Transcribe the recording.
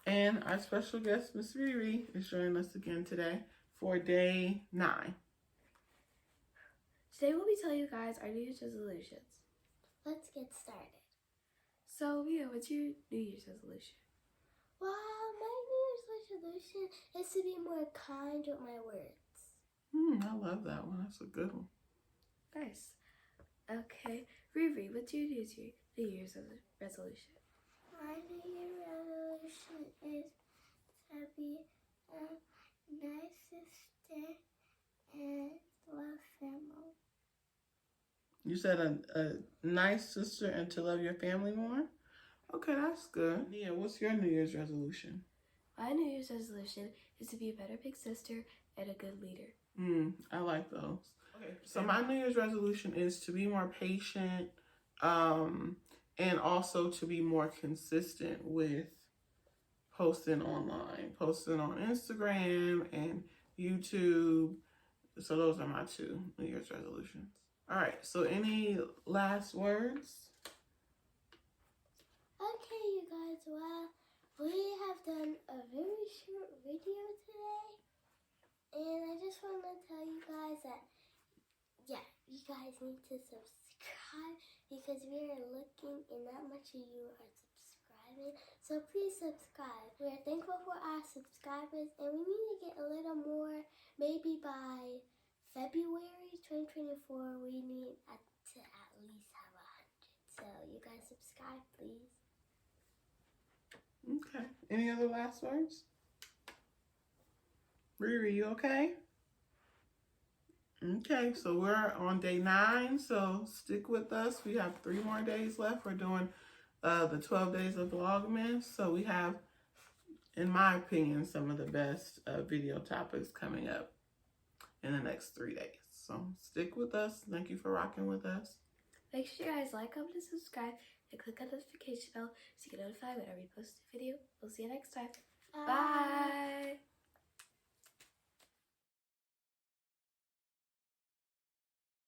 And our special guest, Miss Riri, is joining us again today for day 9. Today we'll be telling you guys our New Year's resolutions. Let's get started. So, Mia, what's your New Year's resolution? Well, my New Year's resolution is to be more kind with my words. I love that one. That's a good one. Nice. Okay. Riri, what's your New Year's resolution? My New Year's resolution is to be a nice sister and love family. You said a nice sister and to love your family more? Okay, that's good. Nia, what's your New Year's resolution? My New Year's resolution is to be a better big sister and a good leader. I like those. Okay, so my New Year's resolution is to be more patient, and also to be more consistent with posting online, posting on Instagram and YouTube. So those are my 2 New Year's resolutions. All right, so any last words? Okay, you guys, well, we have done a very short video today. And I just want to tell you guys that, yeah, you guys need to subscribe because we are looking and not much of you are subscribing. So please subscribe. We are thankful for our subscribers and we need to get a little more. Maybe by February 2024, we need to at least have 100. So you guys subscribe, please. Okay. Any other last words? Riri, you okay? Okay, so we're on day 9, so stick with us. We have 3 more days left. We're doing the 12 days of Vlogmas. So we have, in my opinion, some of the best video topics coming up in the next 3 days. So stick with us. Thank you for rocking with us. Make sure you guys like, comment, and subscribe, and click on the notification bell so you get notified whenever we post a video. We'll see you next time. Bye!